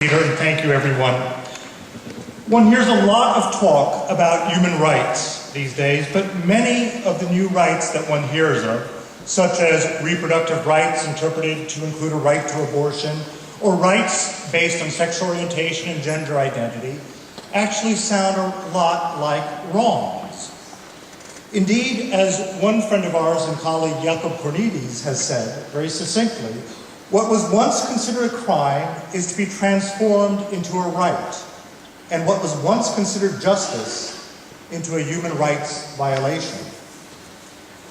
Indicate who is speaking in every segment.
Speaker 1: Peter, and thank you, everyone. One hears a lot of talk about human rights these days, but many of the new rights that one hears of, such as reproductive rights interpreted to include a right to abortion, or rights based on sexual orientation and gender identity, actually sound a lot like wrongs. Indeed, as one friend of ours and colleague Jakob Cornelius has said very succinctly, what was once considered a crime is to be transformed into a right, and what was once considered justice into a human rights violation.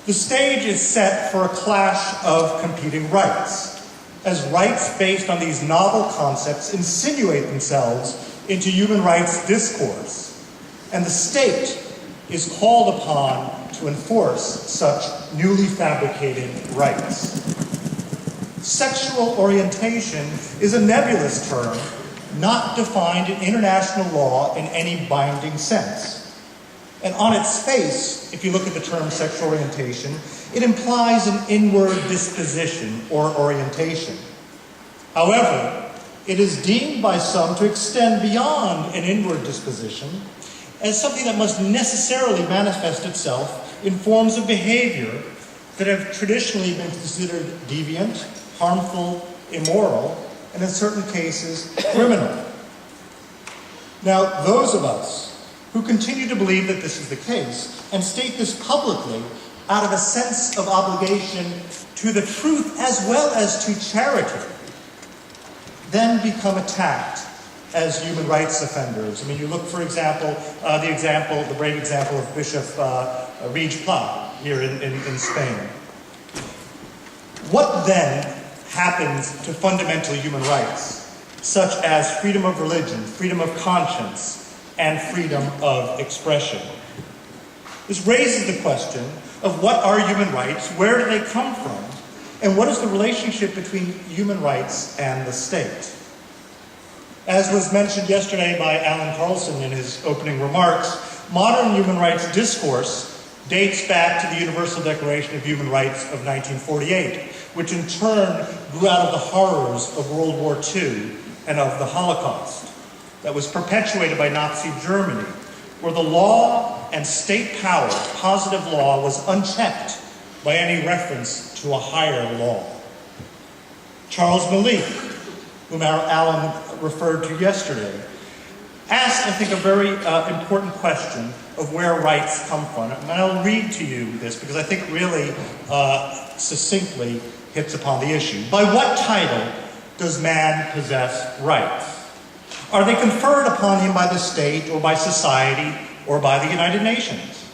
Speaker 1: The stage is set for a clash of competing rights, as rights based on these novel concepts insinuate themselves into human rights discourse, and the state is called upon to enforce such newly fabricated rights. Sexual orientation is a nebulous term, not defined in international law in any binding sense. And on its face, if you look at the term sexual orientation, it implies an inward disposition or orientation. However, it is deemed by some to extend beyond an inward disposition as something that must necessarily manifest itself in forms of behavior that have traditionally been considered deviant, harmful, immoral, and in certain cases, criminal. Now, those of us who continue to believe that this is the case and state this publicly out of a sense of obligation to the truth as well as to charity, then become attacked as human rights offenders. I mean, you look, for example, the brave example of Bishop Reg Pla here in Spain. What then happens to fundamental human rights, such as freedom of religion, freedom of conscience, and freedom of expression? This raises the question of what are human rights, where do they come from, and what is the relationship between human rights and the state? As was mentioned yesterday by Alan Carlson in his opening remarks, modern human rights discourse dates back to the Universal Declaration of Human Rights of 1948, which in turn grew out of the horrors of World War II and of the Holocaust that was perpetuated by Nazi Germany, where the law and state power, positive law, was unchecked by any reference to a higher law. Charles Malik, whom Alan referred to yesterday, asked, I think, a very important question of where rights come from. And I'll read to you this because I think really succinctly hits upon the issue. By what title does man possess rights? Are they conferred upon him by the state or by society or by the United Nations?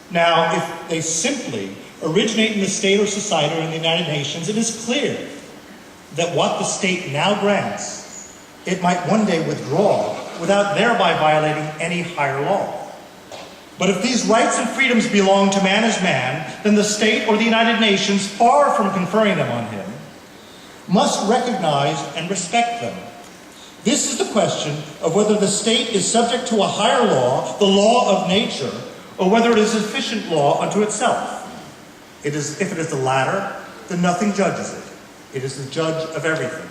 Speaker 1: Now, if they simply originate in the state or society or in the United Nations, it is clear that what the state now grants, it might one day withdraw without thereby violating any higher law. But if these rights and freedoms belong to man as man, then the state or the United Nations, far from conferring them on him, must recognize and respect them. This is the question of whether the state is subject to a higher law, the law of nature, or whether it is sufficient law unto itself. If it is the latter, then nothing judges it. It is the judge of everything.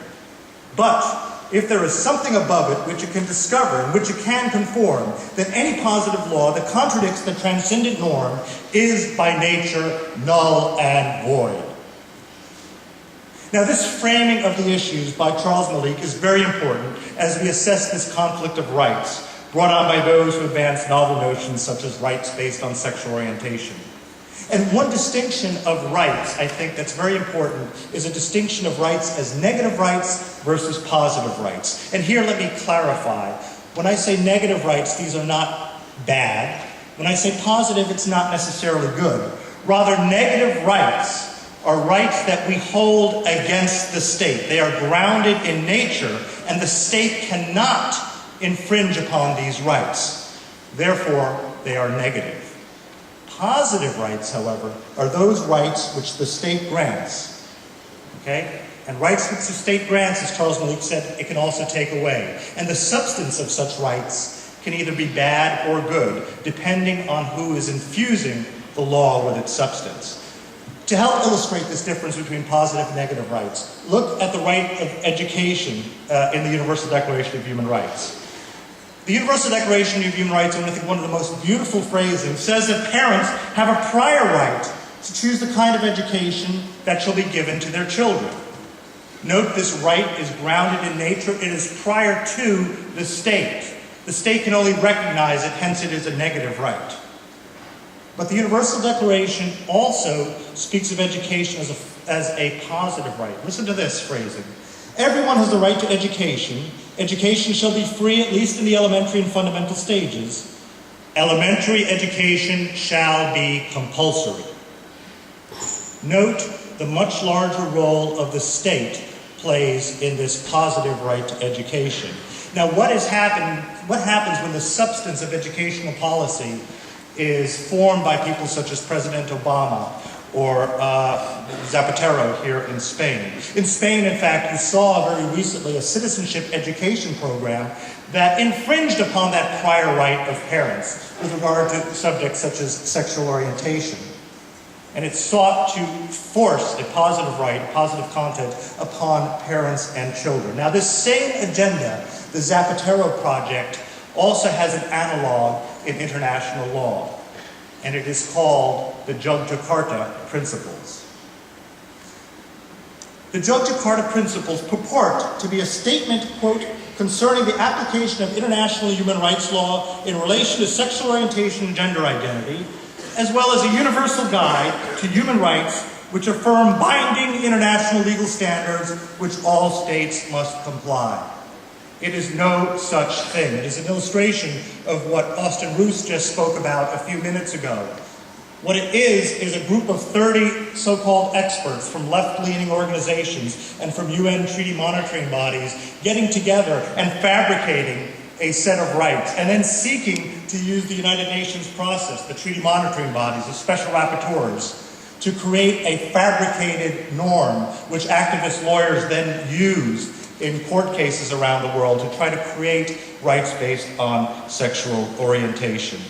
Speaker 1: But if there is something above it which it can discover and which it can conform, then any positive law that contradicts the transcendent norm is by nature null and void. Now, this framing of the issues by Charles Malik is very important as we assess this conflict of rights brought on by those who advance novel notions such as rights based on sexual orientation. And one distinction of rights, I think, that's very important is a distinction of rights as negative rights versus positive rights. And here, let me clarify. When I say negative rights, these are not bad. When I say positive, it's not necessarily good. Rather, negative rights are rights that we hold against the state. They are grounded in nature, and the state cannot infringe upon these rights. Therefore, they are negative. Positive rights, however, are those rights which the state grants. Okay? And rights which the state grants, as Charles Malik said, it can also take away. And the substance of such rights can either be bad or good, depending on who is infusing the law with its substance. To help illustrate this difference between positive and negative rights, look at the right of education in the Universal Declaration of Human Rights. The Universal Declaration of Human Rights, and I think one of the most beautiful phrasing, says that parents have a prior right to choose the kind of education that shall be given to their children. Note this right is grounded in nature. It is prior to the state. The state can only recognize it, hence it is a negative right. But the Universal Declaration also speaks of education as a positive right. Listen to this phrasing. Everyone has the right to education. Education shall be free, at least in the elementary and fundamental stages. Elementary education shall be compulsory. Note the much larger role of the state plays in this positive right to education. Now, what happens when the substance of educational policy is formed by people such as President Obama or Zapatero here in Spain? In Spain, in fact, you saw very recently a citizenship education program that infringed upon that prior right of parents with regard to subjects such as sexual orientation. And it sought to force a positive right, positive content upon parents and children. Now, this same agenda, the Zapatero Project, also has an analog in international law, and it is called the Yogyakarta Principles. The Yogyakarta Principles purport to be a statement, quote, concerning the application of international human rights law in relation to sexual orientation and gender identity, as well as a universal guide to human rights which affirm binding international legal standards which all states must comply. It is no such thing. It is an illustration of what Austin Roos just spoke about a few minutes ago. What it is a group of 30 so-called experts from left-leaning organizations and from UN treaty monitoring bodies getting together and fabricating a set of rights, and then seeking to use the United Nations process, the treaty monitoring bodies, the special rapporteurs, to create a fabricated norm which activist lawyers then use in court cases around the world to try to create rights based on sexual orientation.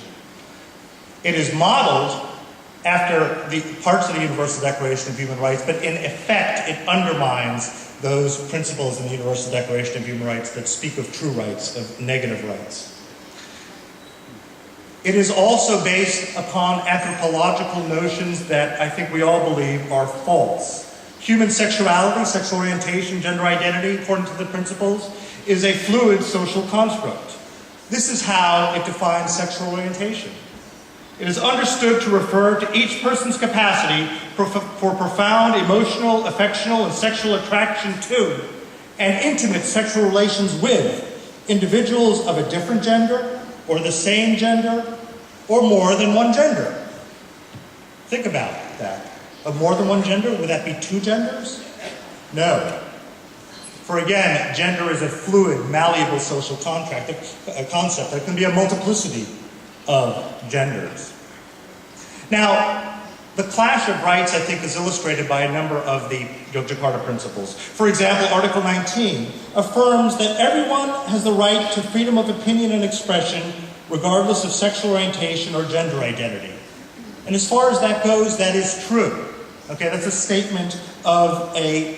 Speaker 1: It is modeled after the parts of the Universal Declaration of Human Rights, but in effect it undermines those principles in the Universal Declaration of Human Rights that speak of true rights, of negative rights. It is also based upon anthropological notions that I think we all believe are false. Human sexuality, sexual orientation, gender identity, according to the principles, is a fluid social construct. This is how it defines sexual orientation. It is understood to refer to each person's capacity for profound emotional, affectional, and sexual attraction to and intimate sexual relations with individuals of a different gender, or the same gender, or more than one gender. Think about that. Of more than one gender, would that be two genders? No. For again, gender is a fluid, malleable social concept. There can be a multiplicity of genders. Now, the clash of rights, I think, is illustrated by a number of the Yogyakarta Principles. For example, Article 19 affirms that everyone has the right to freedom of opinion and expression, regardless of sexual orientation or gender identity. And as far as that goes, that is true. Okay, that's a statement of a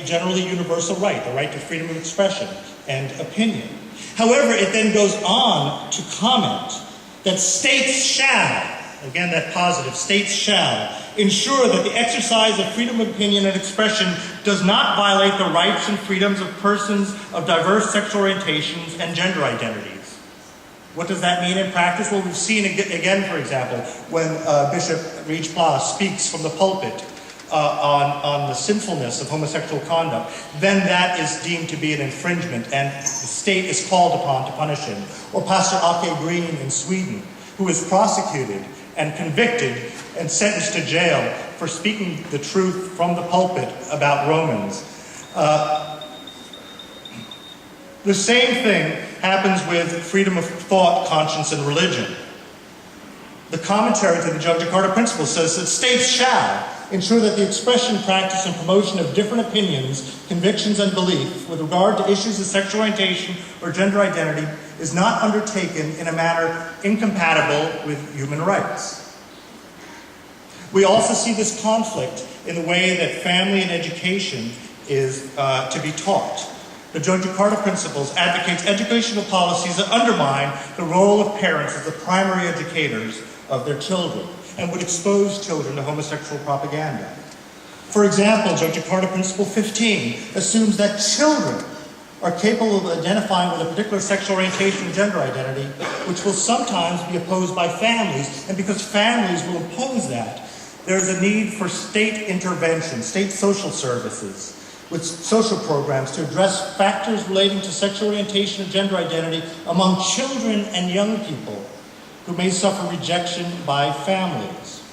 Speaker 1: generally universal right, the right to freedom of expression and opinion. However, it then goes on to comment that states shall, again that positive, states shall ensure that the exercise of freedom of opinion and expression does not violate the rights and freedoms of persons of diverse sexual orientations and gender identities. What does that mean in practice? Well, we've seen again, for example, when Bishop Reach Blas speaks from the pulpit on the sinfulness of homosexual conduct, then that is deemed to be an infringement and the state is called upon to punish him. Or Pastor Ake Green in Sweden, who is prosecuted and convicted and sentenced to jail for speaking the truth from the pulpit about Romans. The same thing happens with freedom of thought, conscience, and religion. The commentary to the Yogyakarta Principles says that states shall ensure that the expression, practice, and promotion of different opinions, convictions, and beliefs with regard to issues of sexual orientation or gender identity is not undertaken in a manner incompatible with human rights. We also see this conflict in the way that family and education is to be taught. The Joint Jakarta Principles advocates educational policies that undermine the role of parents as the primary educators of their children and would expose children to homosexual propaganda. For example, Joint Jakarta Principle 15 assumes that children are capable of identifying with a particular sexual orientation and gender identity, which will sometimes be opposed by families, and because families will oppose that, there is a need for state intervention, state social services, with social programs to address factors relating to sexual orientation and gender identity among children and young people who may suffer rejection by families.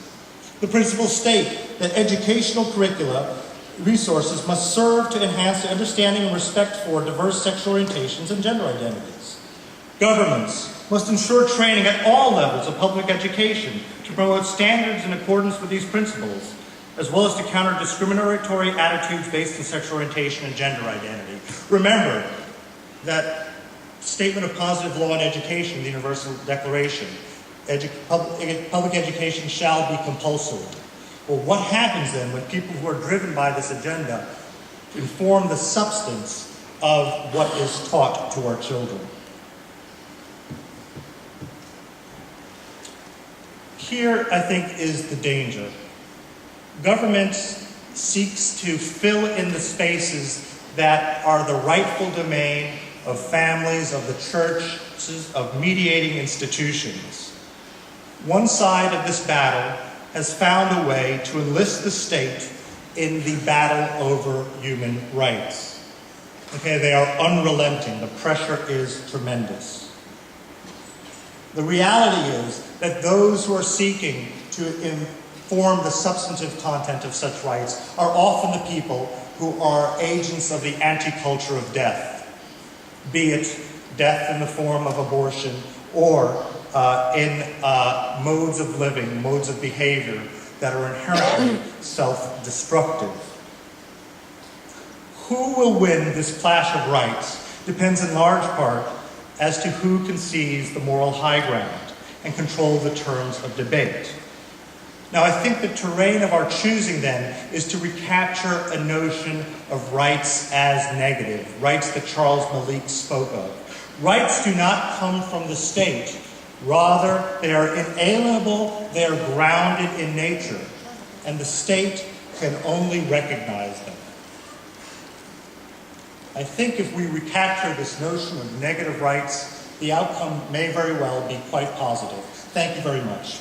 Speaker 1: The principles state that educational curricula resources must serve to enhance the understanding and respect for diverse sexual orientations and gender identities. Governments must ensure training at all levels of public education to promote standards in accordance with these principles, as well as to counter discriminatory attitudes based on sexual orientation and gender identity. Remember that Statement of Positive Law in Education, the Universal Declaration, public education shall be compulsory. Well, what happens then when people who are driven by this agenda inform the substance of what is taught to our children? Here, I think, is the danger. Government seeks to fill in the spaces that are the rightful domain of families, of the churches, of mediating institutions. One side of this battle has found a way to enlist the state in the battle over human rights. Okay, they are unrelenting. The pressure is tremendous. The reality is that those who are seeking to inform the substantive content of such rights are often the people who are agents of the anti-culture of death, be it death in the form of abortion or in modes of living, modes of behavior that are inherently self-destructive. Who will win this clash of rights depends in large part as to who conceives the moral high ground and control the terms of debate. Now, I think the terrain of our choosing then is to recapture a notion of rights as negative, rights that Charles Malik spoke of. Rights do not come from the state. Rather, they are inalienable, they are grounded in nature, and the state can only recognize them. I think if we recapture this notion of negative rights, the outcome may very well be quite positive. Thank you very much.